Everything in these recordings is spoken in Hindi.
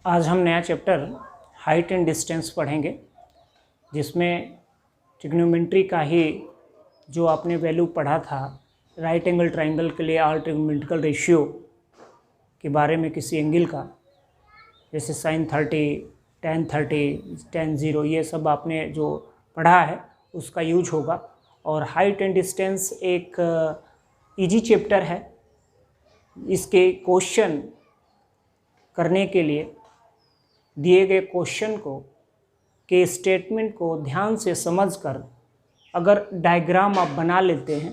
आज हम नया चैप्टर हाइट एंड डिस्टेंस पढ़ेंगे, जिसमें ट्रिग्नोमेट्री का ही जो आपने वैल्यू पढ़ा था, राइट एंगल ट्राइंगल के लिए आल ट्रिग्नोमेट्रिकल रेशियो के बारे में किसी एंगल का, जैसे sin 30, tan 30, tan 0, ये सब आपने जो पढ़ा है उसका यूज होगा। और हाइट एंड डिस्टेंस एक इजी चैप्टर है। इसके क्वेश्चन करने के लिए दिए गए क्वेश्चन को के स्टेटमेंट को ध्यान से समझकर अगर डायग्राम आप बना लेते हैं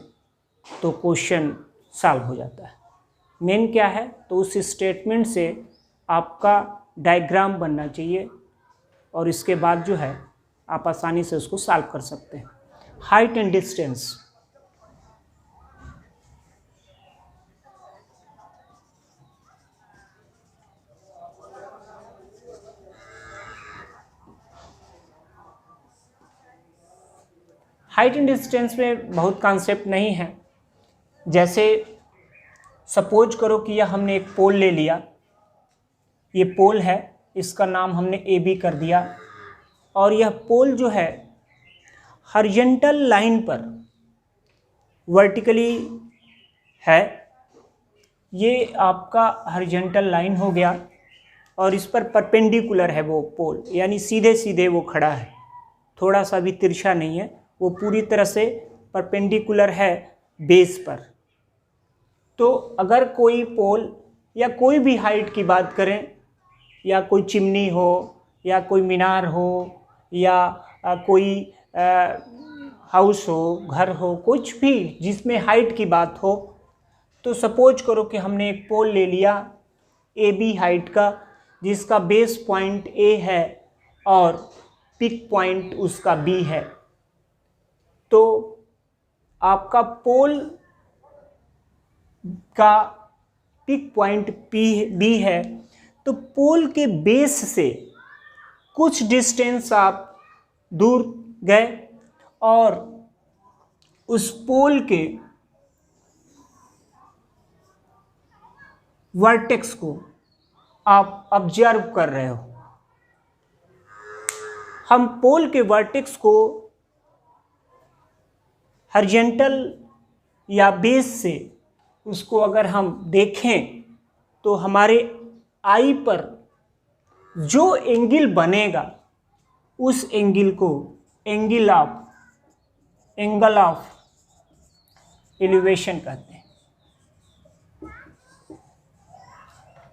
तो क्वेश्चन सॉल्व हो जाता है। मेन क्या है, तो उस स्टेटमेंट से आपका डायग्राम बनना चाहिए और इसके बाद जो है आप आसानी से उसको सॉल्व कर सकते हैं। Height and distance, height and distance में बहुत कॉन्सेप्ट नहीं है। जैसे सपोज करो कि यह हमने एक पोल ले लिया, ये पोल है, इसका नाम हमने ए बी कर दिया, और यह पोल जो है हॉरिजॉन्टल लाइन पर वर्टिकली है। ये आपका हॉरिजॉन्टल लाइन हो गया और इस पर परपेंडिकुलर है वो पोल, यानी सीधे सीधे वो खड़ा है, थोड़ा सा भी तिरछा नहीं है, वो पूरी तरह से परपेंडिकुलर है बेस पर। तो अगर कोई पोल या कोई भी हाइट की बात करें, या कोई चिमनी हो या कोई मीनार हो या कोई हाउस हो, घर हो, कुछ भी जिसमें हाइट की बात हो, तो सपोज करो कि हमने एक पोल ले लिया ए बी हाइट का, जिसका बेस पॉइंट ए है और पिक पॉइंट उसका बी है। तो आपका पोल का पिक पॉइंट बी है, तो पोल के बेस से कुछ डिस्टेंस आप दूर गए और उस पोल के वर्टेक्स को आप ऑब्जर्व कर रहे हो। हम पोल के वर्टेक्स को हॉरिजॉन्टल या बेस से उसको अगर हम देखें तो हमारे आई पर जो एंगल बनेगा उस एंगल को एंगल ऑफ एलिवेशन कहते हैं।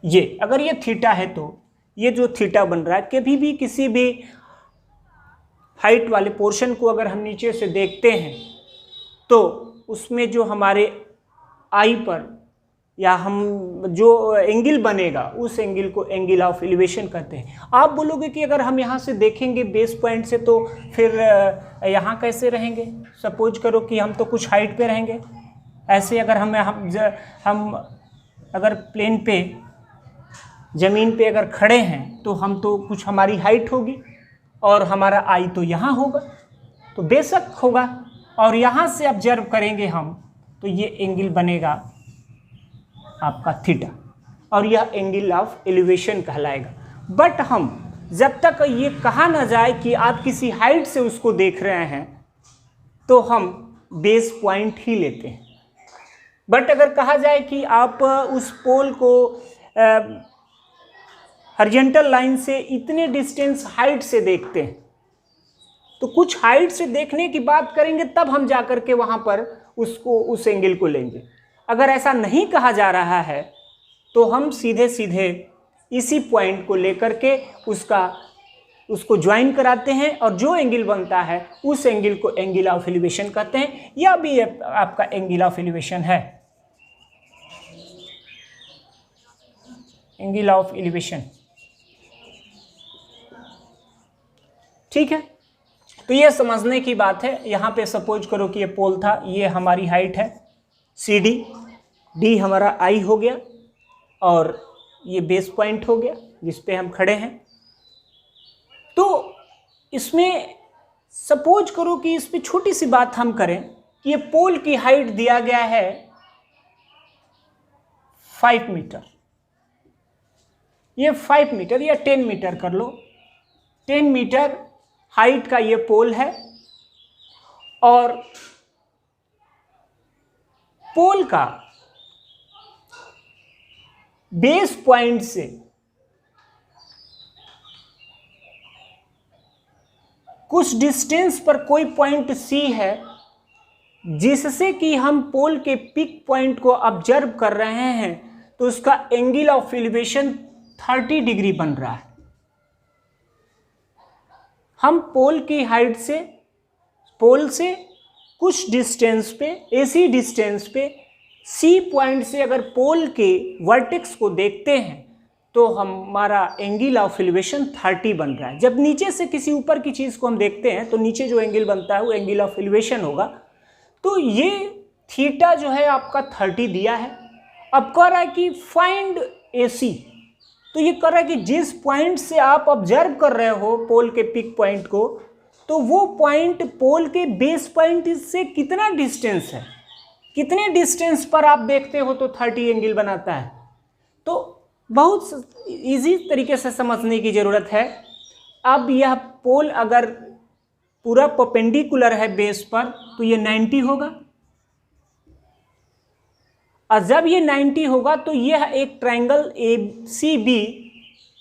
ये अगर ये थीटा है तो ये जो थीटा बन रहा है, कभी भी किसी भी हाइट वाले पोर्शन को अगर हम नीचे से देखते हैं तो उसमें जो हमारे आई पर या हम जो एंगल बनेगा उस एंगल को एंगल ऑफ एलिवेशन कहते हैं। आप बोलोगे कि अगर हम यहाँ से देखेंगे बेस पॉइंट से तो फिर यहाँ कैसे रहेंगे? सपोज करो कि हम तो कुछ हाइट पे रहेंगे। ऐसे अगर हम अगर प्लेन पे ज़मीन पे अगर खड़े हैं तो हम तो कुछ हमारी हाइट होगी और हमारा आई तो यहाँ होगा, तो बेशक होगा, और यहाँ से ऑब्जर्व करेंगे हम तो ये एंगल बनेगा आपका थीटा, और यह एंगल ऑफ एलिवेशन कहलाएगा। बट हम जब तक ये कहा ना जाए कि आप किसी हाइट से उसको देख रहे हैं तो हम बेस पॉइंट ही लेते हैं। बट अगर कहा जाए कि आप उस पोल को हॉरिजॉन्टल लाइन से इतने डिस्टेंस हाइट से देखते हैं, तो कुछ हाइट से देखने की बात करेंगे तब हम जाकर के वहाँ पर उस एंगल को लेंगे। अगर ऐसा नहीं कहा जा रहा है तो हम सीधे सीधे इसी पॉइंट को लेकर के उसको ज्वाइन कराते हैं और जो एंगल बनता है उस एंगल को एंगल ऑफ एलिवेशन कहते हैं। यह भी आपका एंगल ऑफ एलिवेशन है, एंगल ऑफ एलिवेशन। ठीक है, तो ये समझने की बात है। यहाँ पे सपोज करो कि ये पोल था, ये हमारी हाइट है सी डी हमारा आई हो गया और ये बेस पॉइंट हो गया जिस पे हम खड़े हैं। तो इसमें सपोज करो कि इस पे छोटी सी बात हम करें कि ये पोल की हाइट दिया गया है 5 मीटर। ये 5 मीटर या 10 मीटर कर लो, 10 मीटर हाइट का ये पोल है और पोल का बेस पॉइंट से कुछ डिस्टेंस पर कोई पॉइंट सी है जिससे कि हम पोल के पिक पॉइंट को ऑब्जर्व कर रहे हैं, तो उसका एंगल ऑफ एलिवेशन 30 डिग्री बन रहा है। हम पोल की हाइट से, पोल से कुछ डिस्टेंस पे, ऐसी डिस्टेंस पे सी पॉइंट से अगर पोल के वर्टेक्स को देखते हैं तो हमारा एंगल ऑफ एलिवेशन 30 बन रहा है। जब नीचे से किसी ऊपर की चीज़ को हम देखते हैं तो नीचे जो एंगल बनता है वो एंगल ऑफ एलिवेशन होगा। तो ये थीटा जो है आपका 30 दिया है। अब कह रहा है कि फाइंड AC, तो ये कह रहा है कि जिस पॉइंट से आप ऑब्जर्व कर रहे हो पोल के पिक पॉइंट को, तो वो पॉइंट पोल के बेस पॉइंट से कितना डिस्टेंस है, कितने डिस्टेंस पर आप देखते हो तो 30 एंगल बनाता है। तो बहुत इजी तरीके से समझने की ज़रूरत है। अब यह पोल अगर पूरा परपेंडिकुलर है बेस पर तो ये 90 होगा, और जब ये 90 होगा तो यह एक ट्रायंगल ACB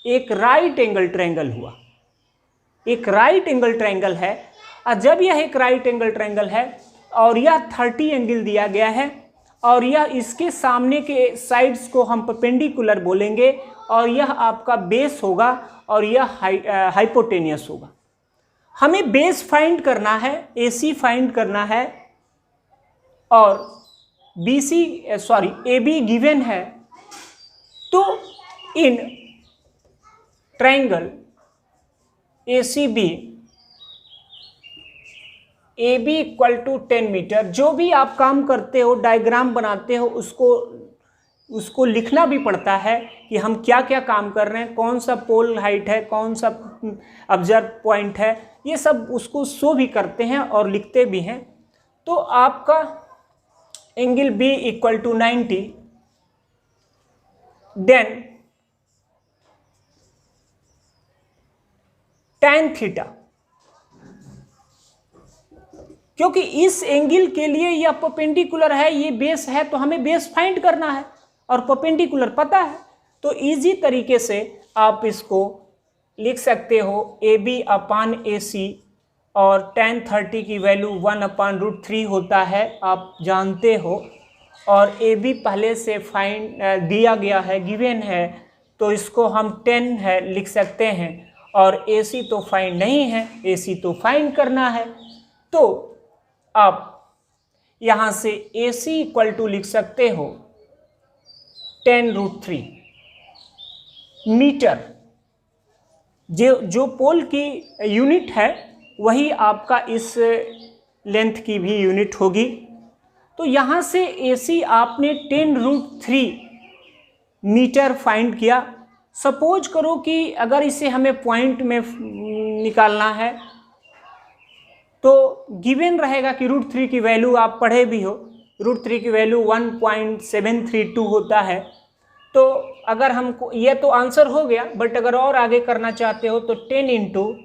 एक राइट एंगल ट्रायंगल हुआ, एक राइट एंगल ट्रायंगल है। और जब यह एक राइट एंगल ट्रायंगल है और यह 30 एंगल दिया गया है और यह इसके सामने के साइड्स को हम परपेंडिकुलर बोलेंगे और यह आपका बेस होगा और यह हाइपोटेनियस होगा। हमें बेस फाइंड करना है, AC फाइंड करना है और AB गिवन है। तो in triangle ACB AB equal to 10 metre, जो भी आप काम करते हो, डायग्राम बनाते हो, उसको लिखना भी पड़ता है कि हम क्या क्या काम कर रहे हैं, कौन सा पोल हाइट है, कौन सा ऑब्जर्व पॉइंट है, ये सब उसको शो भी करते हैं और लिखते भी हैं। तो आपका angle B equal to 90, then tan theta, क्योंकि इस एंगल के लिए यह परपेंडिकुलर है, ये बेस है, तो हमें बेस फाइंड करना है और परपेंडिकुलर पता है। तो इजी तरीके से आप इसको लिख सकते हो AB अपान AC, और tan 30 की वैल्यू 1/√3 होता है, आप जानते हो। और AB पहले से फाइंड दिया गया है, गिवन है, तो इसको हम 10 है लिख सकते हैं। और AC तो फाइंड नहीं है, AC तो फाइंड करना है। तो आप यहाँ से AC इक्वल टू लिख सकते हो 10√3 मीटर। जो पोल की यूनिट है वही आपका इस लेंथ की भी यूनिट होगी। तो यहाँ से AC आपने 10√3 मीटर फाइंड किया। सपोज करो कि अगर इसे हमें पॉइंट में निकालना है तो गिवन रहेगा कि √3 की वैल्यू आप पढ़े भी हो, √3 की वैल्यू 1.732 होता है। तो अगर हमको, ये तो आंसर हो गया, बट अगर और आगे करना चाहते हो तो 10 इंटू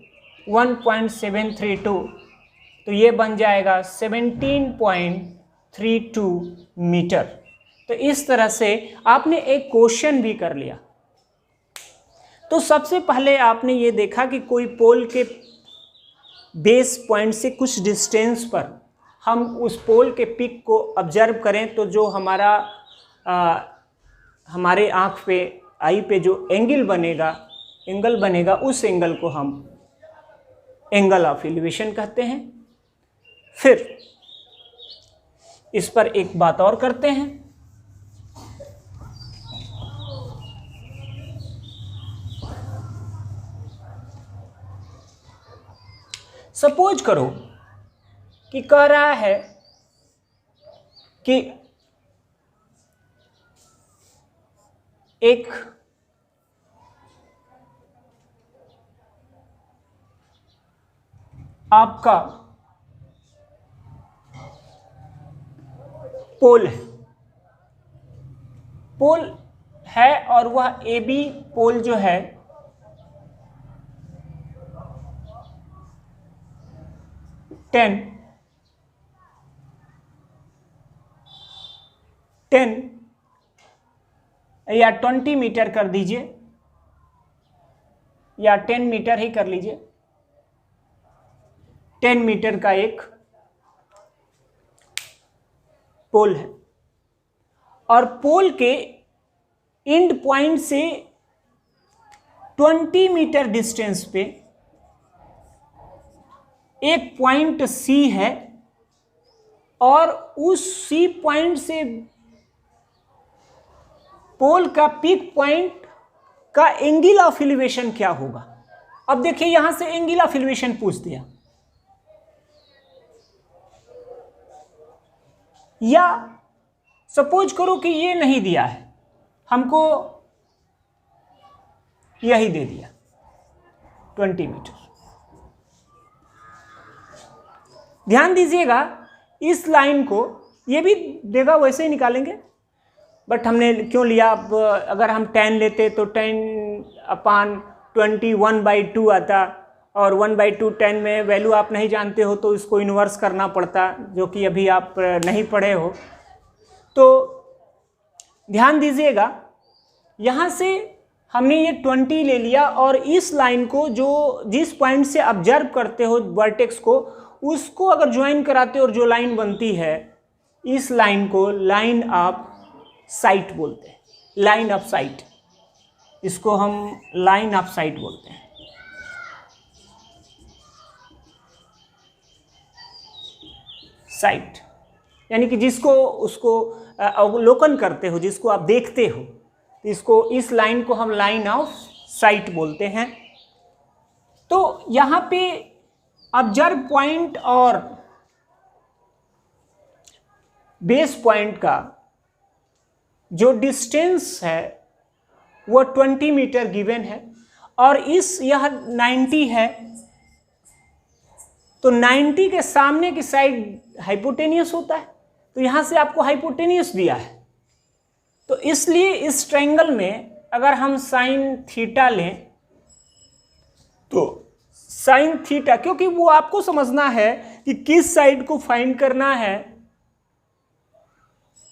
1.732, तो ये बन जाएगा 17.32 मीटर। तो इस तरह से आपने एक क्वेश्चन भी कर लिया। तो सबसे पहले आपने ये देखा कि कोई पोल के बेस पॉइंट से कुछ डिस्टेंस पर हम उस पोल के पिक को ऑब्जर्व करें तो जो हमारे आँख पे, आई पे जो एंगल बनेगा उस एंगल को हम एंगल ऑफ एलिवेशन कहते हैं। फिर इस पर एक बात और करते हैं। सपोज करो कि कह रहा है कि एक आपका पोल है और वह ए बी पोल जो है टेन या 20 मीटर कर दीजिए, या 10 मीटर ही कर लीजिए, 10 मीटर का एक पोल है और पोल के एंड पॉइंट से 20 मीटर डिस्टेंस पे एक पॉइंट सी है और उस सी पॉइंट से पोल का पीक पॉइंट का एंगल ऑफ एलिवेशन क्या होगा। अब देखिए यहां से एंगल ऑफ एलिवेशन पूछ दिया, या सपोज करो कि ये नहीं दिया है, हमको यही दे दिया 20 मीटर। ध्यान दीजिएगा इस लाइन को, ये भी देगा वैसे ही निकालेंगे, बट हमने क्यों लिया, अब अगर हम 10 लेते तो 10/20 1/2 आता, और 1/2 10 में वैल्यू आप नहीं जानते हो तो इसको इन्वर्स करना पड़ता, जो कि अभी आप नहीं पढ़े हो। तो ध्यान दीजिएगा यहाँ से हमने ये 20 ले लिया और इस लाइन को जो जिस पॉइंट से ऑब्जर्व करते हो वर्टेक्स को, उसको अगर ज्वाइन कराते हो और जो लाइन बनती है, इस लाइन को लाइन ऑफ साइट बोलते हैं, लाइन ऑफ साइट, इसको हम लाइन ऑफ साइट बोलते हैं। साइट यानी कि जिसको उसको अवलोकन करते हो, जिसको आप देखते हो, इसको इस लाइन को हम लाइन ऑफ साइट बोलते हैं। तो यहाँ पे ऑब्जर्व पॉइंट और बेस पॉइंट का जो डिस्टेंस है वो 20 मीटर गिवन है और यह 90 है, तो 90 के सामने की साइड हाइपोटेनियस होता है, तो यहाँ से आपको हाइपोटेनियस दिया है। तो इसलिए इस ट्रायंगल में अगर हम साइन थीटा लें तो साइन थीटा, क्योंकि वो आपको समझना है कि किस साइड को फाइंड करना है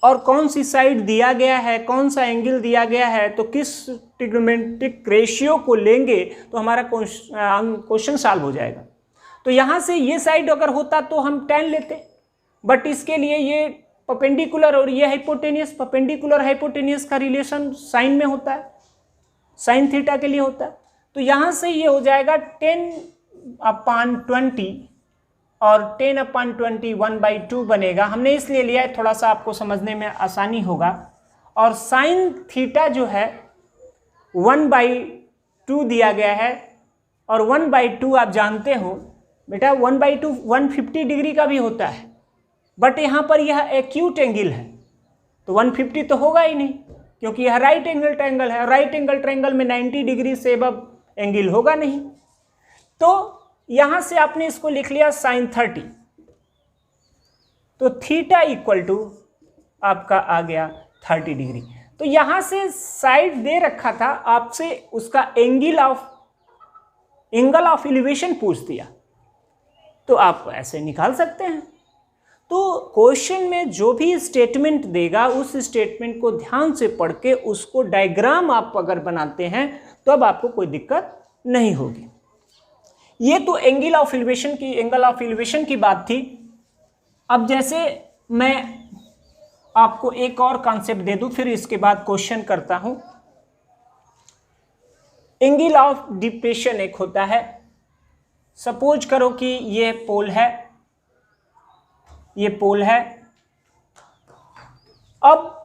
और कौन सी साइड दिया गया है, कौन सा एंगल दिया गया है, तो किस ट्रिग्नोमेट्रिक रेशियो को लेंगे तो हमारा क्वेश्चन सॉल्व हो जाएगा। तो यहाँ से ये साइड अगर होता तो हम 10 लेते, बट इसके लिए ये परपेंडिकुलर और ये हाइपोटेनियस, परपेंडिकुलर हाइपोटेनियस का रिलेशन साइन में होता है, साइन थीटा के लिए होता है। तो यहाँ से ये हो जाएगा 10/20 और 10/20 1/2 बनेगा। हमने इसलिए लिया है थोड़ा सा आपको समझने में आसानी होगा। और साइन थीटा जो है 1/2 दिया गया है, और 1/2 आप जानते हो बेटा 1/2 150 डिग्री का भी होता है, बट यहाँ पर यह एक्यूट एंगल है तो 150 तो होगा ही नहीं, क्योंकि यह राइट एंगल ट्रायंगल है, राइट एंगल ट्रायंगल में 90 डिग्री से अब एंगल होगा नहीं। तो यहाँ से आपने इसको लिख लिया साइन 30, तो थीटा इक्वल टू आपका आ गया 30 डिग्री। तो यहाँ से साइड दे रखा था, आपसे उसका एंगल ऑफ एलिवेशन पूछ दिया, तो आप ऐसे निकाल सकते हैं। तो क्वेश्चन में जो भी स्टेटमेंट देगा उस स्टेटमेंट को ध्यान से पढ़ के उसको डायग्राम आप अगर बनाते हैं तो अब आपको कोई दिक्कत नहीं होगी। ये तो एंगल ऑफ एलिवेशन की बात थी। अब जैसे मैं आपको एक और कॉन्सेप्ट दे दूं, फिर इसके बाद क्वेश्चन करता हूं। एंगल ऑफ डिप्रेशन एक होता है। सपोज करो कि ये पोल है, ये पोल है। अब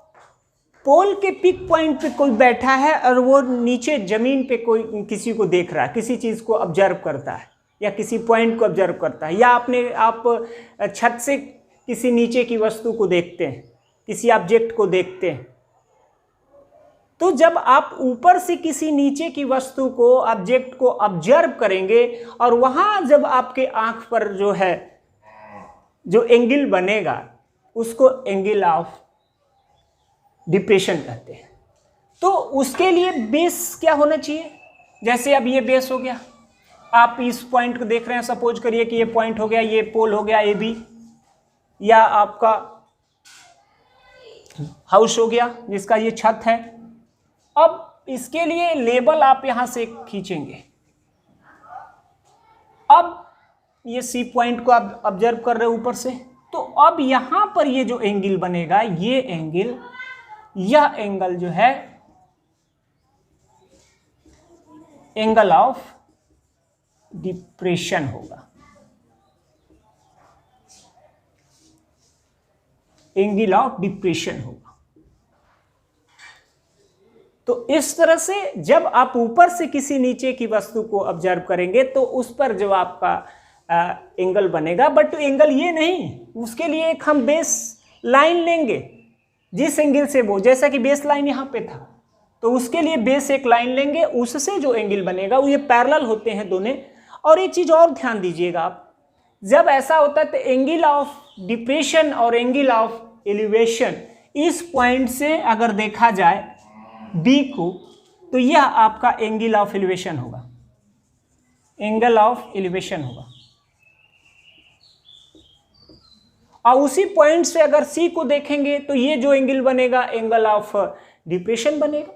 पोल के पिक पॉइंट पे कोई बैठा है और वो नीचे जमीन पे कोई किसी को देख रहा है, किसी चीज को ऑब्जर्व करता है या किसी पॉइंट को ऑब्जर्व करता है, या आप छत से किसी नीचे की वस्तु को देखते हैं, किसी ऑब्जेक्ट को देखते हैं। तो जब आप ऊपर से किसी नीचे की वस्तु को, ऑब्जेक्ट को ऑब्जर्व करेंगे और वहां जब आपके आंख पर जो है जो एंगल बनेगा उसको एंगल ऑफ डिप्रेशन कहते हैं। तो उसके लिए बेस क्या होना चाहिए, जैसे अब ये बेस हो गया, आप इस पॉइंट को देख रहे हैं, सपोज करिए कि ये पॉइंट हो गया, ये पोल हो गया ए बी, या आपका हाउस हो गया जिसका ये छत है। अब इसके लिए लेबल आप यहां से खींचेंगे। अब ये सी पॉइंट को आप ऑब्जर्व कर रहे हो ऊपर से, तो अब यहां पर ये जो एंगल बनेगा, ये एंगल, यह एंगल जो है एंगल ऑफ डिप्रेशन होगा, एंगल ऑफ डिप्रेशन होगा। तो इस तरह से जब आप ऊपर से किसी नीचे की वस्तु को ऑब्जर्व करेंगे तो उस पर जो आपका एंगल बनेगा, बट एंगल ये नहीं, उसके लिए एक हम बेस लाइन लेंगे जिस एंगल से वो, जैसा कि बेस लाइन यहाँ पे था, तो उसके लिए बेस एक लाइन लेंगे, उससे जो एंगल बनेगा वो ये पैरेलल होते हैं दोनों। और एक चीज और ध्यान दीजिएगा आप, जब ऐसा होता है तो एंगल ऑफ डिप्रेशन और एंगल ऑफ एलिवेशन, इस पॉइंट से अगर देखा जाए बी को, तो यह आपका एंगल ऑफ एलिवेशन होगा, एंगल ऑफ एलिवेशन होगा। और उसी पॉइंट से अगर सी को देखेंगे तो ये जो एंगल बनेगा एंगल ऑफ डिप्रेशन बनेगा।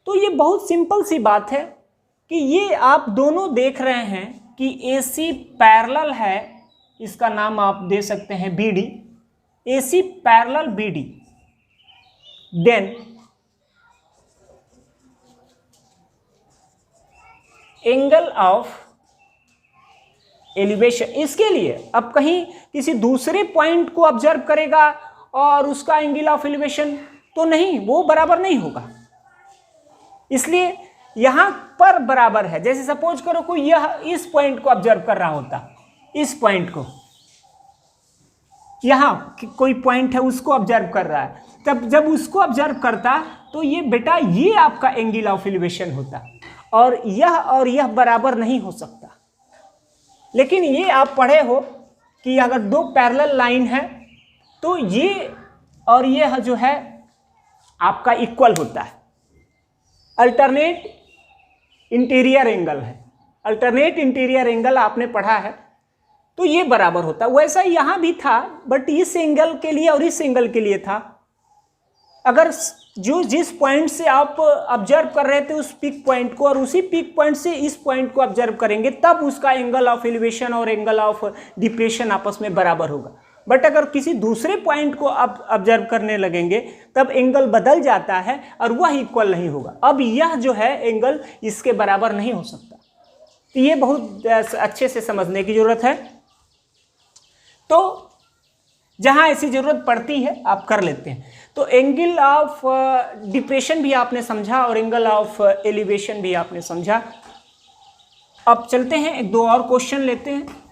तो ये बहुत सिंपल सी बात है कि ये आप दोनों देख रहे हैं कि AC पैरेलल है, इसका नाम आप दे सकते हैं BD, AC parallel BD, then angle of elevation. इसके लिए अब कहीं किसी दूसरे पॉइंट को ऑब्जर्व करेगा और उसका एंगल ऑफ एलिवेशन तो नहीं, वो बराबर नहीं होगा, इसलिए यहां पर बराबर है। जैसे सपोज करो कोई यह इस पॉइंट को ऑब्जर्व कर रहा होता, इस पॉइंट को, यहां कोई पॉइंट है उसको ऑब्जर्व कर रहा है, तब जब उसको ऑब्जर्व करता तो ये बेटा ये आपका एंगल ऑफ एलिवेशन होता, और यह बराबर नहीं हो सकता। लेकिन ये आप पढ़े हो कि अगर दो पैरेलल लाइन है तो ये और ये जो है आपका इक्वल होता है, अल्टरनेट इंटीरियर एंगल है, अल्टरनेट इंटीरियर एंगल आपने पढ़ा है, तो ये बराबर होता। वैसा यहां भी था, बट इस एंगल के लिए और इस एंगल के लिए था। अगर जो जिस पॉइंट से आप ऑब्जर्व कर रहे थे उस पिक पॉइंट को, और उसी पिक पॉइंट से इस पॉइंट को ऑब्जर्व करेंगे, तब उसका एंगल ऑफ एलिवेशन और एंगल ऑफ डिप्रेशन आपस में बराबर होगा। बट अगर किसी दूसरे पॉइंट को आप ऑब्जर्व करने लगेंगे तब एंगल बदल जाता है और वह इक्वल नहीं होगा। अब यह जो है एंगल इसके बराबर नहीं हो सकता, तो ये बहुत अच्छे से समझने की जरूरत है। तो जहां ऐसी जरूरत पड़ती है आप कर लेते हैं। तो एंगल ऑफ डिप्रेशन भी आपने समझा और एंगल ऑफ एलिवेशन भी आपने समझा। अब चलते हैं, एक दो और क्वेश्चन लेते हैं।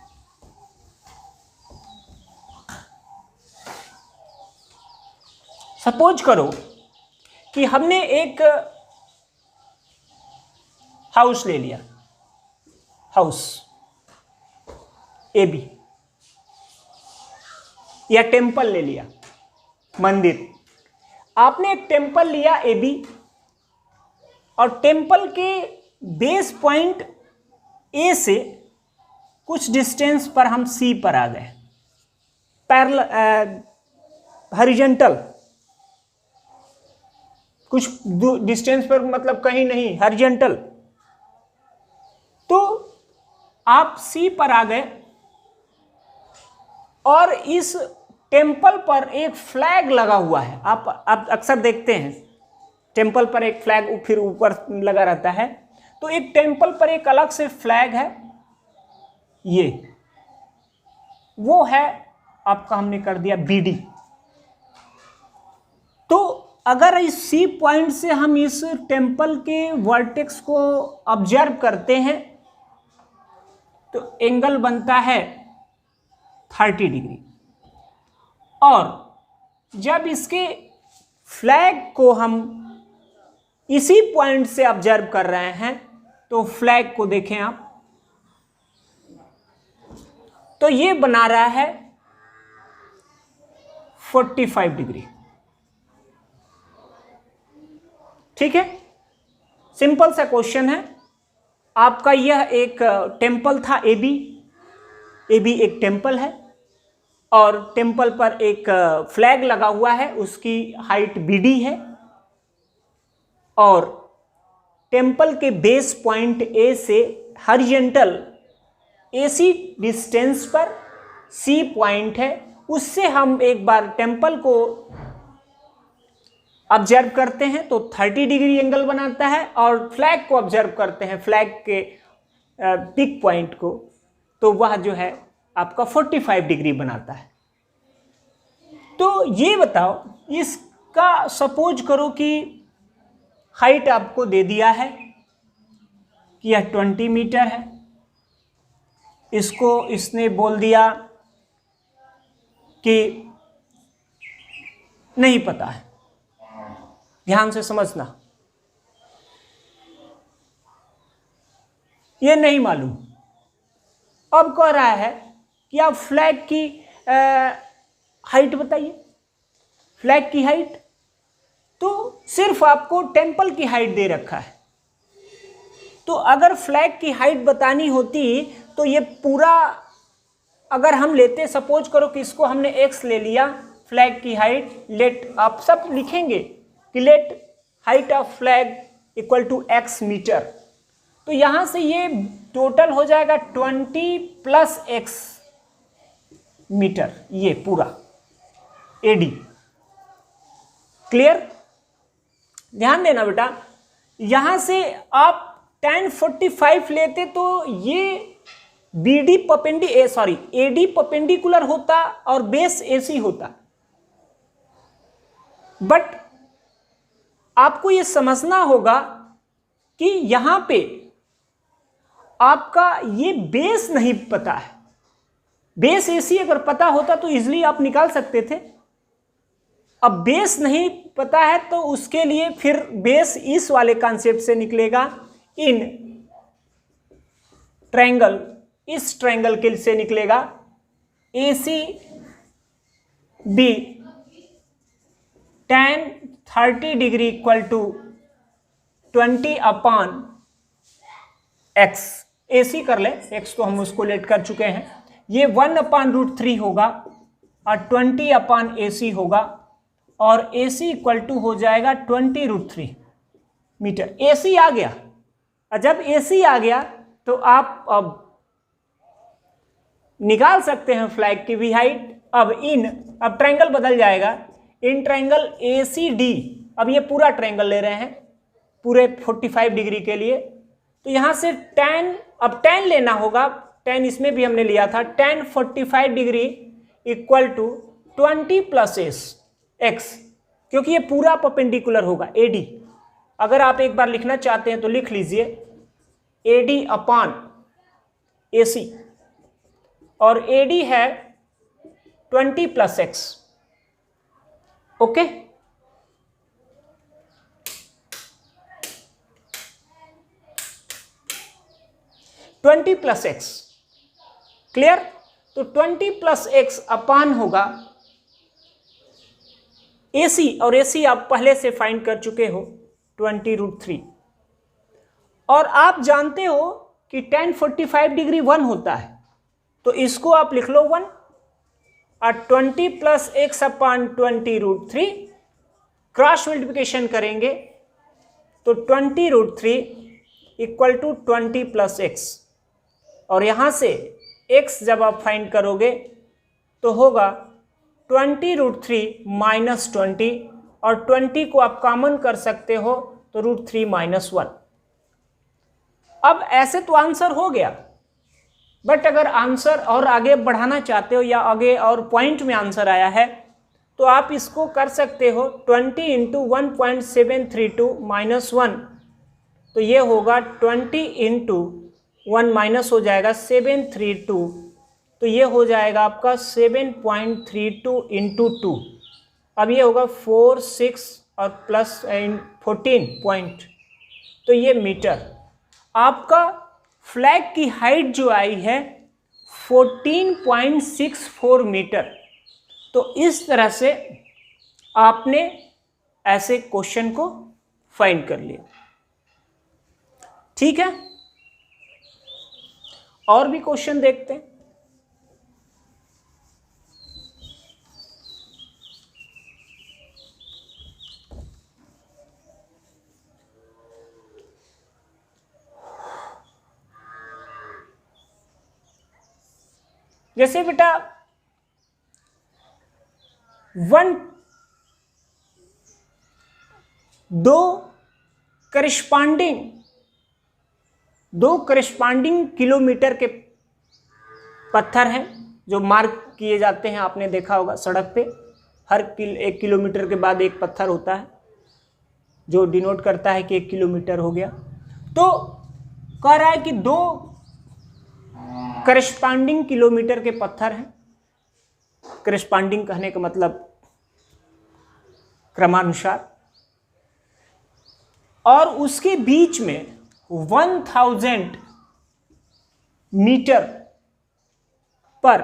सपोज करो कि हमने एक हाउस ले लिया, हाउस AB, या टेम्पल ले लिया, मंदिर। आपने एक टेम्पल लिया AB, और टेम्पल के बेस पॉइंट A से कुछ डिस्टेंस पर हम C पर आ गए, पैरेलल हॉरिजॉन्टल, कुछ डिस्टेंस पर, मतलब कहीं नहीं, हॉरिजॉन्टल। तो आप C पर आ गए और इस टेम्पल पर एक फ्लैग लगा हुआ है। आप अक्सर देखते हैं टेम्पल पर एक फ्लैग फिर ऊपर लगा रहता है, तो एक टेम्पल पर एक अलग से फ्लैग है, ये वो है आपका, हमने कर दिया BD। तो अगर इस C पॉइंट से हम इस टेम्पल के वर्टेक्स को ऑब्जर्व करते हैं तो एंगल बनता है 30 डिग्री, और जब इसके फ्लैग को हम इसी पॉइंट से ऑब्जर्व कर रहे हैं तो फ्लैग को देखें आप, तो ये बना रहा है 45 डिग्री। ठीक है, सिंपल सा क्वेश्चन है आपका। यह एक टेम्पल था एबी एक टेम्पल है और टेम्पल पर एक फ्लैग लगा हुआ है, उसकी हाइट बीडी है और टेम्पल के बेस पॉइंट ए से हॉरिजॉन्टल AC डिस्टेंस पर C पॉइंट है, उससे हम एक बार टेम्पल को ऑब्जर्व करते हैं तो 30 डिग्री एंगल बनाता है और फ्लैग को ऑब्जर्व करते हैं, फ्लैग के पिक पॉइंट को, तो वह जो है आपका 45 डिग्री बनाता है। तो ये बताओ, इसका सपोज करो कि हाइट आपको दे दिया है कि यह 20 मीटर है, इसको इसने बोल दिया कि नहीं पता है। ध्यान से समझना, ये नहीं मालूम। अब कह रहा है कि आप फ्लैग की हाइट बताइए, फ्लैग की हाइट, तो सिर्फ आपको टेम्पल की हाइट दे रखा है। तो अगर फ्लैग की हाइट बतानी होती तो ये पूरा अगर हम लेते, सपोज करो कि इसको हमने x ले लिया, फ्लैग की हाइट, लेट आप सब लिखेंगे कि let height of flag equal to x metre, तो यहां से ये टोटल हो जाएगा 20 प्लस x मीटर, ये पूरा AD। क्लियर? ध्यान देना बेटा, यहां से आप tan 45 लेते तो ये BD AD परपेंडिकुलर होता और बेस AC होता। बट आपको ये समझना होगा कि यहां पे आपका ये बेस नहीं पता है। बेस AC अगर पता होता तो इजीली आप निकाल सकते थे। अब बेस नहीं पता है तो उसके लिए फिर बेस इस वाले कॉन्सेप्ट से निकलेगा, इन ट्रायंगल, इस ट्रायंगल के से निकलेगा ACB tan 30 degree equal to 20 upon x। AC कर ले, x तो हम उसको लेट कर चुके हैं, ये 1/√3 होगा और 20 अपॉन AC होगा और AC इक्वल टू हो जाएगा 20√3 मीटर। AC आ गया, और जब AC आ गया तो आप अब निकाल सकते हैं फ्लैग की भी हाइट। अब ट्रायंगल बदल जाएगा, इन ट्रायंगल ACD, अब ये पूरा ट्रायंगल ले रहे हैं पूरे 45 डिग्री के लिए, तो यहां से अब tan लेना होगा, tan इसमें भी हमने लिया था, tan 45 degree equal to 20 plus x, क्योंकि ये पूरा परपेंडिकुलर होगा AD। अगर आप एक बार लिखना चाहते हैं तो लिख लीजिए AD अपॉन AC, और AD है 20 plus x। Okay, twenty plus x। Clear? तो 20 प्लस x अपान होगा AC, और AC आप पहले से फाइंड कर चुके हो 20√3, और आप जानते हो कि tan 45 डिग्री 1 होता है, तो इसको आप लिख लो 1, और 20 प्लस x अपान 20√3 क्रॉस मल्टीप्लिकेशन करेंगे तो 20√3 इक्वल टू 20 प्लस x, और यहां से x जब आप फाइंड करोगे तो होगा 20√3 माइनस 20, और 20 को आप कॉमन कर सकते हो तो √3 माइनस 1। अब ऐसे तो आंसर हो गया, बट अगर आंसर और आगे बढ़ाना चाहते हो या आगे और पॉइंट में आंसर आया है तो आप इसको कर सकते हो 20 इंटू 1.732 माइनस 1, तो ये होगा 20 इंटू 1 माइनस हो जाएगा 732, तो ये हो जाएगा आपका 7.32 इंटू 2। अब ये होगा 4, 6 और प्लस 14 पॉइंट, तो ये मीटर। आपका फ्लैग की हाइट जो आई है 14.64 मीटर। तो इस तरह से आपने ऐसे क्वेश्चन को फाइंड कर लिया। ठीक है, और भी क्वेश्चन देखते हैं। जैसे बेटा दो करस्पॉन्डिंग किलोमीटर के पत्थर हैं जो मार्क किए जाते हैं, आपने देखा होगा सड़क पे, हर 1 किलोमीटर के बाद एक पत्थर होता है जो डिनोट करता है कि 1 किलोमीटर हो गया। तो कह रहा है कि 2 करस्पॉन्डिंग किलोमीटर के पत्थर हैं। करस्पॉन्डिंग कहने का मतलब क्रमानुसार, और उसके बीच में 1000 मीटर पर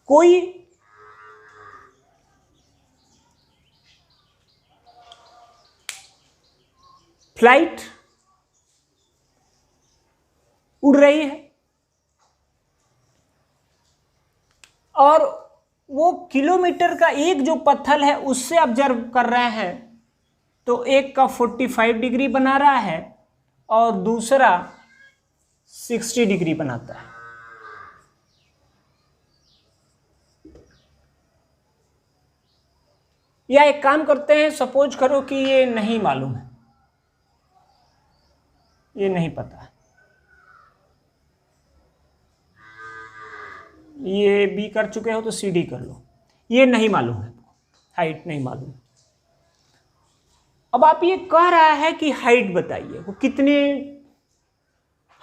कोई फ्लाइट उड़ रही है, और वो किलोमीटर का एक जो पत्थर है उससे ऑब्जर्व कर रहे हैं, तो एक का 45 डिग्री बना रहा है और दूसरा 60 डिग्री बनाता है। या एक काम करते हैं, सपोज करो कि ये नहीं मालूम है, ये नहीं पता है, ये बी कर चुके हो तो सी डी कर लो, ये नहीं मालूम है, हाइट नहीं मालूम। अब आप ये कह रहा है कि हाइट बताइए, वो कितने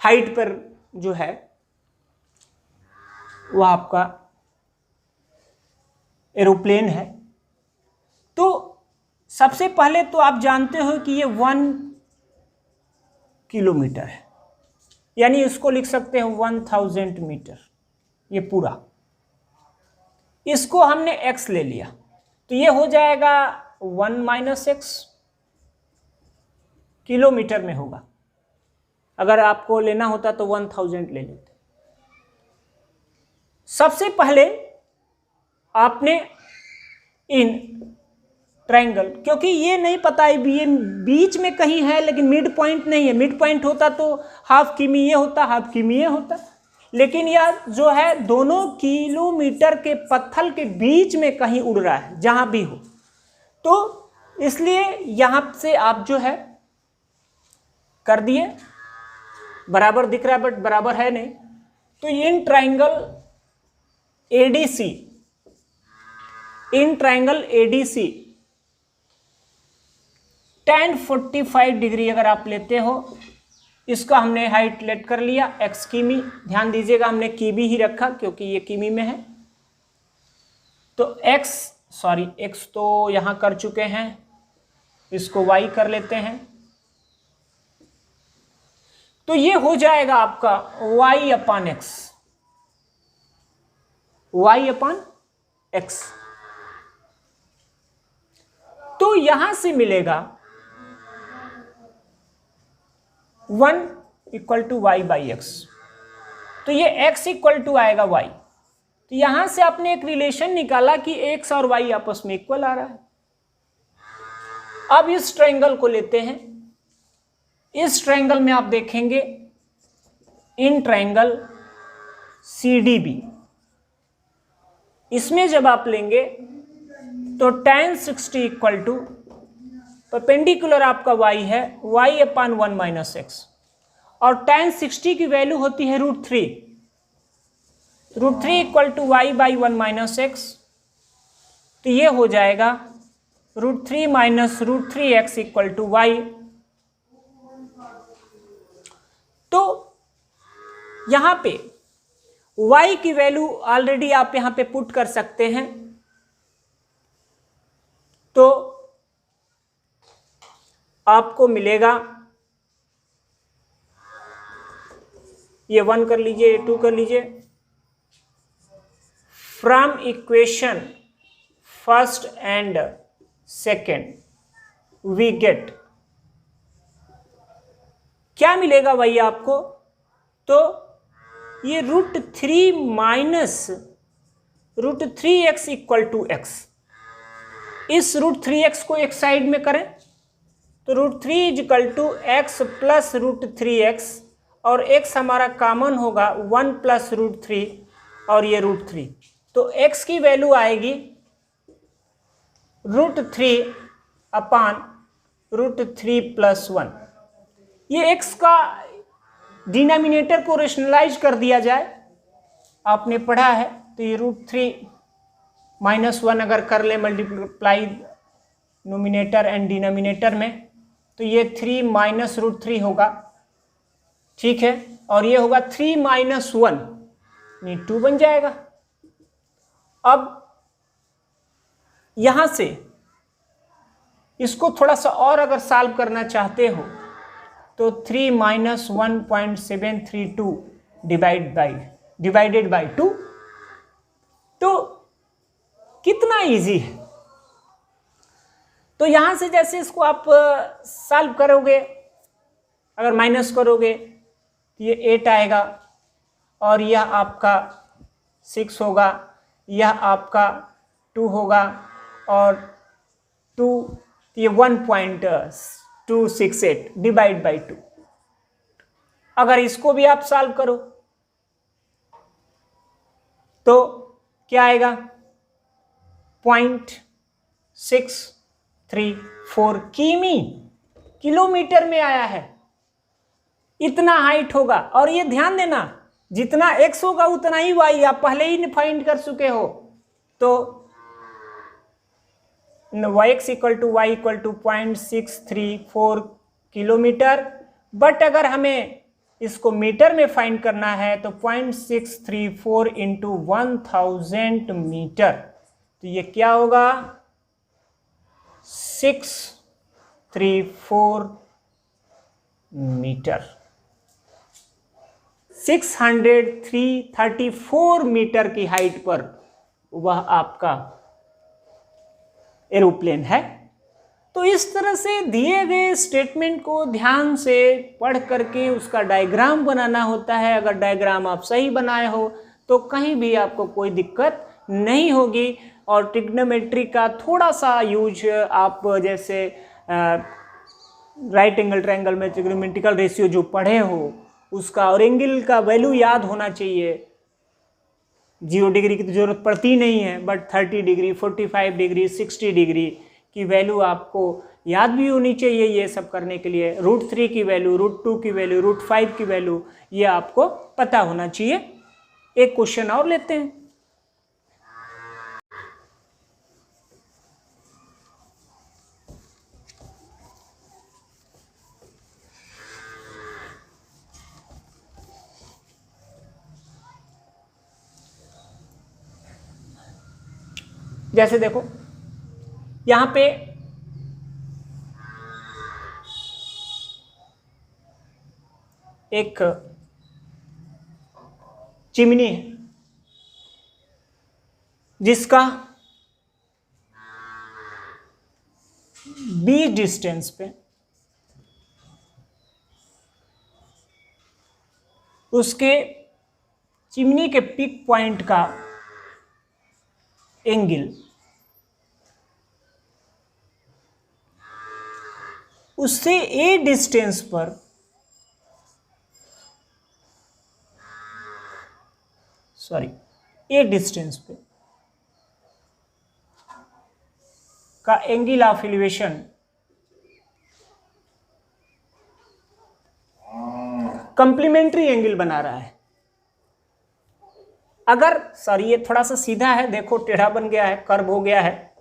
हाइट पर जो है वो आपका एरोप्लेन है। तो सबसे पहले तो आप जानते हो कि ये 1 किलोमीटर है, यानी इसको लिख सकते हैं 1000 मीटर, ये पूरा। इसको हमने x ले लिया तो ये हो जाएगा 1 - x, किलोमीटर में होगा। अगर आपको लेना होता तो 1000 ले लेते। सबसे पहले आपने इन ट्रायंगल, क्योंकि ये नहीं पता है, ये बीच में कहीं है लेकिन मिड पॉइंट नहीं है, मिड पॉइंट होता तो हाफ किमी ये होता, हाफ किमी ये होता, लेकिन यह जो है दोनों किलोमीटर के पत्थर के बीच में कहीं उड़ रहा है, जहां भी हो। तो इसलिए यहां से आप जो है कर दिए, बराबर दिख रहा है बट बराबर है नहीं। तो in triangle ADC tan 45 degree अगर आप लेते हो, इसका हमने हाइट लेट कर लिया x किमी। ध्यान दीजिएगा हमने किमी ही रखा क्योंकि ये किमी में है। तो x तो यहां कर चुके हैं, इसको y कर लेते हैं। तो ये हो जाएगा आपका y/x, y/x। तो यहां से मिलेगा 1 = y/x, तो ये x = आएगा y। तो यहां से आपने एक रिलेशन निकाला कि x और y आपस में इक्वल आ रहा है। अब इस ट्रायंगल को लेते हैं। इस ट्रायंगल में आप देखेंगे इन ट्रायंगल CDB, इसमें जब आप लेंगे तो tan 60 = परपेंडिकुलर आपका y है y/1 - x, और tan 60 की वैल्यू होती है √3 = y/1 - x। तो ये हो जाएगा √3 - √3x = y। तो यहां पे y की वैल्यू ऑलरेडी आप यहां पे पुट कर सकते हैं। तो आपको मिलेगा, ये 1 कर लीजिए, ये 2 कर लीजिए। From equation 1st and 2nd we get, क्या मिलेगा भाई आपको? तो ये √3 minus √3x equal to x, इस √3x को एक साइड में करें तो √3 equal to x plus √3x, और x हमारा कॉमन होगा 1 प्लस √3 और ये √3, तो x की वैल्यू आएगी √3 अपान √3 प्लस 1। ये x का डिनोमिनेटर को रेशनलाइज कर दिया जाए, आपने पढ़ा है, तो ये √3 माइनस 1 अगर कर ले मल्टीप्लाई नोमिनेटर एंड डिनोमिनेटर में, तो ये 3 माइनस √3 होगा, ठीक है, और ये होगा 3 माइनस 1 यानी 2 बन जाएगा। अब यहां से इसको थोड़ा सा और अगर सॉल्व करना चाहते हो तो 3 माइनस 1.732 डिवाइडेड बाई 2, तो कितना इजी है। तो यहां से जैसे इसको आप सॉल्व करोगे, अगर माइनस करोगे तो ये 8 आएगा, और यह आपका 6 होगा, यह आपका 2 होगा, और 2 ये 1.268 डिवाइड बाई 2। अगर इसको भी आप सॉल्व करो तो क्या आएगा? 0.634 किलोमीटर में आया है, इतना हाइट होगा। और ये ध्यान देना, जितना x होगा उतना ही y, आप पहले ही फाइंड कर चुके हो, तो x equal to y equal to 0.634 kilometre. But अगर हमें इसको मीटर में फाइंड करना है तो 0.634 इंटू 1000 मीटर, तो ये क्या होगा? 634 मीटर, 634 मीटर की हाइट पर वह आपका एरोप्लेन है। तो इस तरह से दिए गए स्टेटमेंट को ध्यान से पढ़ करके उसका डायग्राम बनाना होता है। अगर डायग्राम आप सही बनाए हो तो कहीं भी आपको कोई दिक्कत नहीं होगी। और ट्रिग्नोमेट्री का थोड़ा सा यूज आप जैसे राइट एंगल ट्रायंगल में ट्रिग्नोमेट्रिकल रेशियो जो पढ़े हो उसका, और एंगल का वैल्यू याद होना चाहिए। 0 डिग्री की तो जरूरत पड़ती नहीं है, बट 30 डिग्री, 45 डिग्री, 60 डिग्री की वैल्यू आपको याद भी होनी चाहिए। ये सब करने के लिए √3 की वैल्यू, √2 की वैल्यू, √5 की वैल्यू, ये आपको पता होना चाहिए। एक क्वेश्चन और लेते हैं। जैसे देखो यहां पे एक चिमनी है जिसका b डिस्टेंस पे उसके चिमनी के पिक पॉइंट का एंगल उससे a डिस्टेंस पर a डिस्टेंस पे का angle of elevation complementary angle बना रहा है। अगर ये थोड़ा सा सीधा है, देखो टेढ़ा बन गया है, कर्व हो गया है,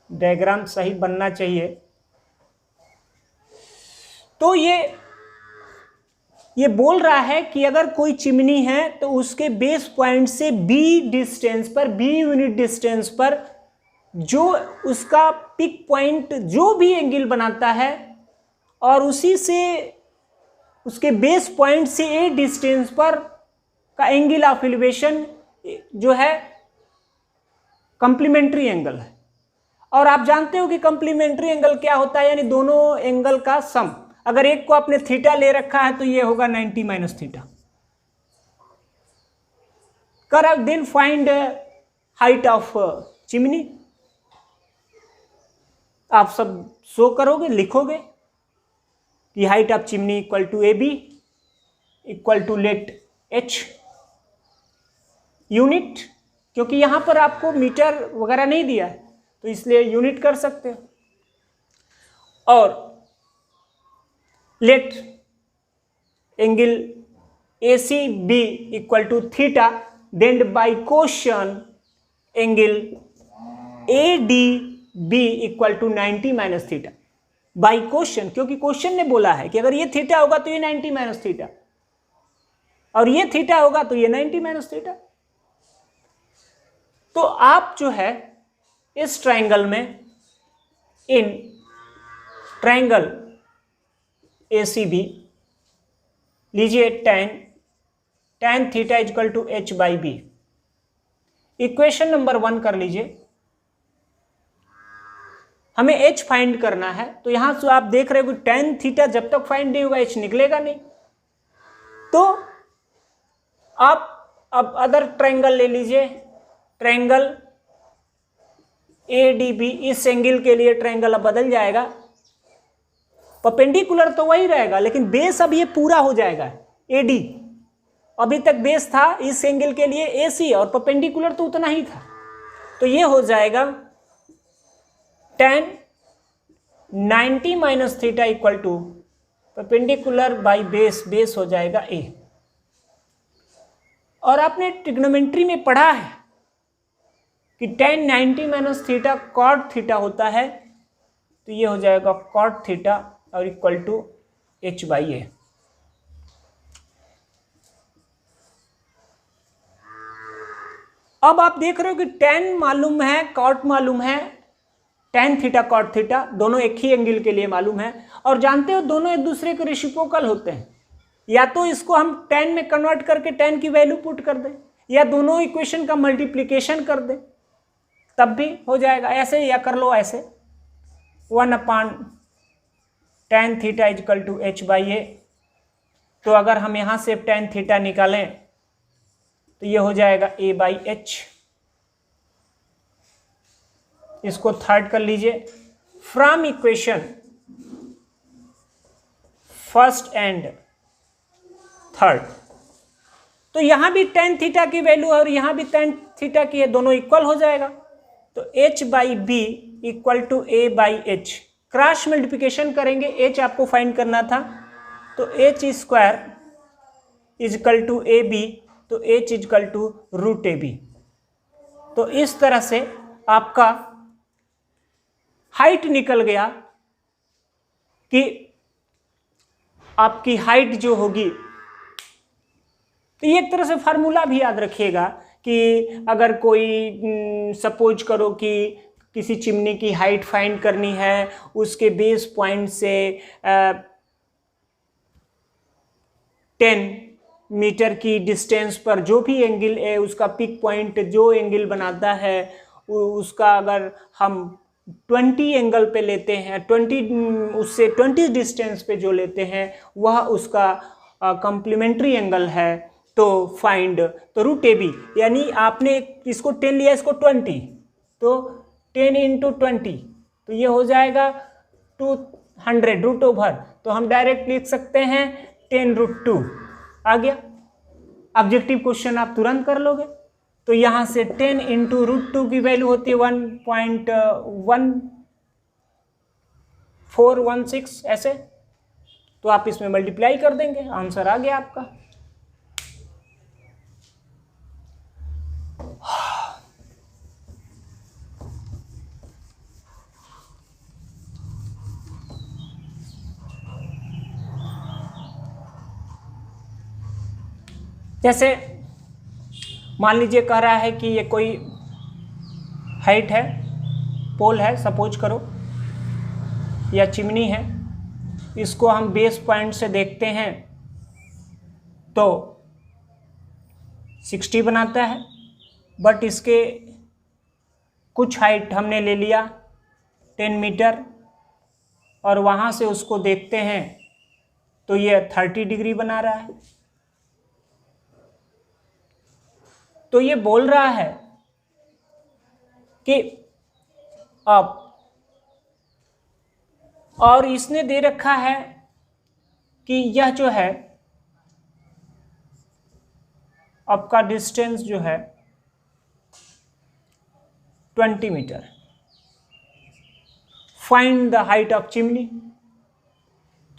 डायग्राम सही बनना चाहिए। तो ये बोल रहा है कि अगर कोई चिमनी है तो उसके बेस पॉइंट से b डिस्टेंस पर, b यूनिट डिस्टेंस पर जो उसका पिक पॉइंट जो भी एंगल बनाता है, और उसी से उसके बेस पॉइंट से a डिस्टेंस पर का एंगल ऑफ एलिवेशन जो है कंप्लीमेंट्री एंगल है। और आप जानते हो कि कंप्लीमेंट्री एंगल क्या होता है, यानी दोनों एंगल का सम। अगर एक को आपने थीटा ले रखा है तो ये होगा 90 माइनस थीटा। कर then find height of chimney. आप सब शो करोगे, लिखोगे कि height of chimney equal to A B equal to let H unit, क्योंकि यहां पर आपको मीटर वगैरह नहीं दिया है तो इसलिए यूनिट कर सकते हो। और let angle A C B equal to theta, then by question angle A D B equal to 90 minus theta. By question, क्योंकि क्वेश्चन ने बोला है कि अगर ये थीटा होगा तो ये 90 माइनस थीटा, और ये थीटा होगा तो ये 90 माइनस थीटा। तो आप जो है इस ट्रायंगल में, इन ट्रायंगल ACB लीजिए tan theta equal to h by B. Equation number 1 कर लीजिए। हमें h फाइंड करना है, तो यहां से आप देख रहे हो कि tan थीटा जब तक फाइंड नहीं होगा h निकलेगा नहीं। तो आप अब अदर ट्रायंगल ले लीजिए, ट्रायंगल ADB। इस एंगल के लिए ट्रायंगल अब बदल जाएगा, परपेंडिकुलर तो वही रहेगा लेकिन बेस अब ये पूरा हो जाएगा AD। अभी तक बेस था इस एंगल के लिए AC और परपेंडिकुलर तो उतना ही था, तो ये हो जाएगा tan 90 minus theta equal to perpendicular by base, base हो जाएगा A। और आपने ट्रिग्नोमेट्री में पढ़ा है कि tan 90 minus theta cot theta होता है, तो ये हो जाएगा कॉट थीटा और equal to h by A. अब आप देख रहे हो कि tan मालूम है, कॉट मालूम है, tan थीटा कॉट थीटा दोनों एक ही एंगल के लिए मालूम है, और जानते हो दोनों एक दूसरे के रेसिप्रोकल होते हैं। या तो इसको हम tan में कन्वर्ट करके tan की वैल्यू पुट कर दें, या दोनों इक्वेशन का मल्टीप्लिकेशन कर दें, तब भी हो जाएगा। ऐसे या कर लो ऐसे, 1/tan theta equal to h by A. तो अगर हम यहाँ से tan थीटा निकालें तो ये हो जाएगा a बाई एच। इसको थर्ड कर लीजिए। From equation first and third, तो यहां भी tan थीटा की वैल्यू और यहां भी tan थीटा की है, दोनों इक्वल हो जाएगा। तो h by B equal to a by H. Cross multiplication करेंगे, h आपको फाइंड करना था, तो h square equal to A B, तो h equal to root A B. तो इस तरह से आपका हाइट निकल गया कि आपकी हाइट जो होगी, तो ये एक तरह से फार्मूला भी याद रखिएगा कि अगर कोई सपोज करो कि किसी चिमनी की हाइट फाइंड करनी है, उसके बेस पॉइंट से 10 मीटर की डिस्टेंस पर जो भी एंगल है, उसका पिक पॉइंट जो एंगल बनाता है उसका अगर हम 20 एंगल पे लेते हैं, 20 उससे 20 डिस्टेंस पे जो लेते हैं वह उसका कॉम्प्लीमेंट्री एंगल है, तो फाइंड, तो रूट ए बी, यानी आपने इसको 10 लिया, इसको 20, तो 10 इंटू 20, तो ये हो जाएगा 200 रूट ओवर। तो हम डायरेक्ट लिख सकते हैं 10 रूट 2। आ गया ऑब्जेक्टिव क्वेश्चन, आप तुरंत कर लोगे। तो यहाँ से 10 इंटू रूट 2 की वैल्यू होती है 1.1416 ऐसे, तो आप इसमें मल्टीप्लाई कर देंगे, आंसर आ गया आपका। जैसे मान लीजिए कह रहा है कि ये कोई हाइट है, पोल है सपोज करो, या चिमनी है, इसको हम बेस पॉइंट से देखते हैं तो 60 बनाता है, बट इसके कुछ हाइट हमने ले लिया 10 मीटर और वहाँ से उसको देखते हैं तो ये 30 डिग्री बना रहा है। तो ये बोल रहा है कि अब, और इसने दे रखा है कि यह जो है आपका डिस्टेंस जो है 20 metre. Find the height of chimney.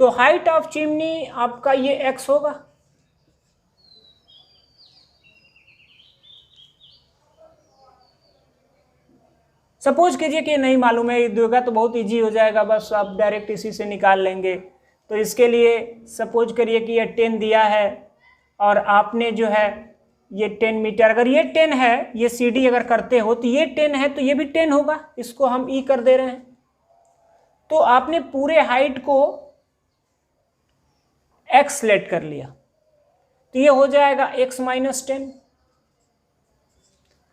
तो हाइट ऑफ चिमनी आपका ये x होगा। सपोज कीजिए कि नहीं मालूम है, देगा तो बहुत इजी हो जाएगा, बस आप डायरेक्ट इसी से निकाल लेंगे। तो इसके लिए सपोज करिए कि ये 10 दिया है और आपने जो है ये 10 मीटर, अगर ये 10 है, ये CD अगर करते हो तो ये 10 है तो ये भी 10 होगा, इसको हम E कर दे रहे हैं। तो आपने पूरे हाइट को x सेलेक्ट कर लिया तो ये हो जाएगा x - 10।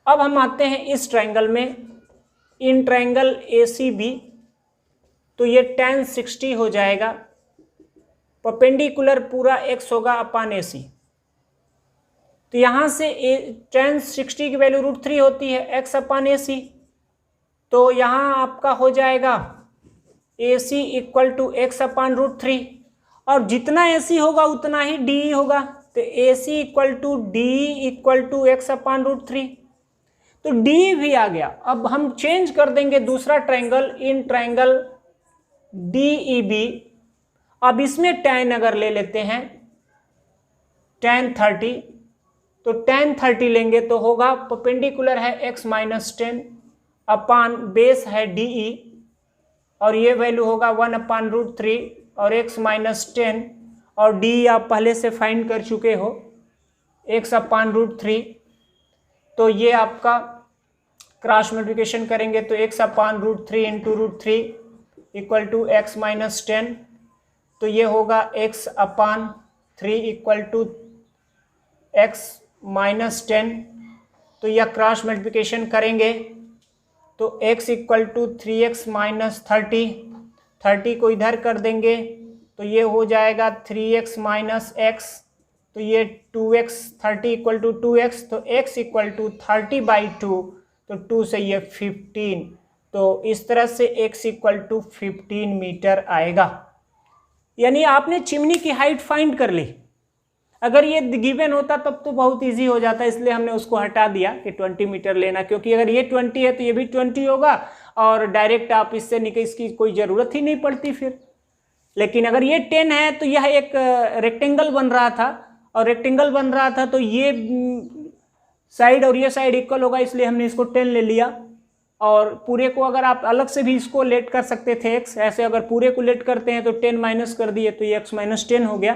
अब हम आते हैं इस ट्रायंगल में, इन ट्रायंगल ACB, तो ये tan 60 हो जाएगा, परपेंडिकुलर पूरा x होगा अपान AC। तो यहाँ से tan 60 की वैल्यू √3 होती है x अपान AC। तो यहाँ आपका हो जाएगा AC = x अपान √3, और जितना AC होगा उतना ही DE होगा। तो AC = DE = x अपान √3। तो DE भी आ गया। अब हम चेंज कर देंगे दूसरा ट्रायंगल, इन ट्रायंगल DEB। अब इसमें tan अगर ले लेते हैं tan 30, तो tan 30 लेंगे तो होगा, परपेंडिकुलर है x - 10 अपान बेस है DE, और ये वैल्यू होगा 1 अपान √3 और x - 10, और DE आप पहले से फाइंड कर चुके हो x अपान √3। तो ये आपका क्रॉस मल्टीप्लिकेशन करेंगे तो x अपान √3 × √3 = x - 10। तो ये होगा x अपान 3 = x - 10। तो यह क्रॉस मल्टीप्लिकेशन करेंगे तो x = 3x - 30, 30 को इधर कर देंगे तो ये हो जाएगा 3x - x, तो ये 2x, 30 = 2x, तो x = 30/2, तो 2 से ये 15। तो इस तरह से x = 15 मीटर आएगा। यानी आपने चिमनी की हाइट फाइंड कर ली। अगर ये गिवन होता तब तो बहुत इजी हो जाता, इसलिए हमने उसको हटा दिया कि 20 मीटर लेना, क्योंकि अगर ये 20 है तो ये भी 20 होगा, और डायरेक्ट आप इससे निकल, इसकी कोई ज़रूरत ही नहीं पड़ती फिर। लेकिन अगर ये 10 है तो यह एक रेक्टेंगल बन रहा था, और रेक्टेंगल बन रहा था तो ये साइड और ये साइड इक्वल होगा, इसलिए हमने इसको 10 ले लिया। और पूरे को अगर आप अलग से भी इसको लेट कर सकते थे x, ऐसे अगर पूरे को लेट करते हैं तो 10 माइनस कर दिए तो ये x - 10 हो गया।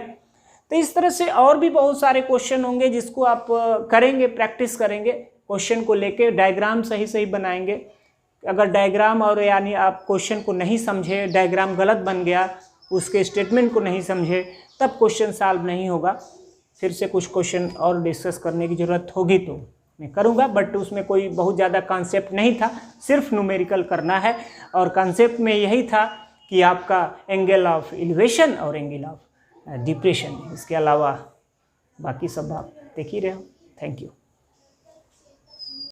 तो इस तरह से और भी बहुत सारे क्वेश्चन होंगे जिसको आप करेंगे, प्रैक्टिस करेंगे, क्वेश्चन को लेके डायग्राम सही सही बनाएंगे। अगर डायग्राम और यानी आप क्वेश्चन को नहीं समझे, डायग्राम गलत बन गया, उसके स्टेटमेंट को नहीं समझे, तब क्वेश्चन सॉल्व नहीं होगा। फिर से कुछ क्वेश्चन और डिस्कस करने की ज़रूरत होगी तो मैं करूँगा, बट उसमें कोई बहुत ज़्यादा कॉन्सेप्ट नहीं था, सिर्फ न्यूमेरिकल करना है। और कॉन्सेप्ट में यही था कि आपका एंगल ऑफ एलिवेशन और एंगल ऑफ डिप्रेशन, इसके अलावा बाकी सब आप देख ही रहे हो। Thank you.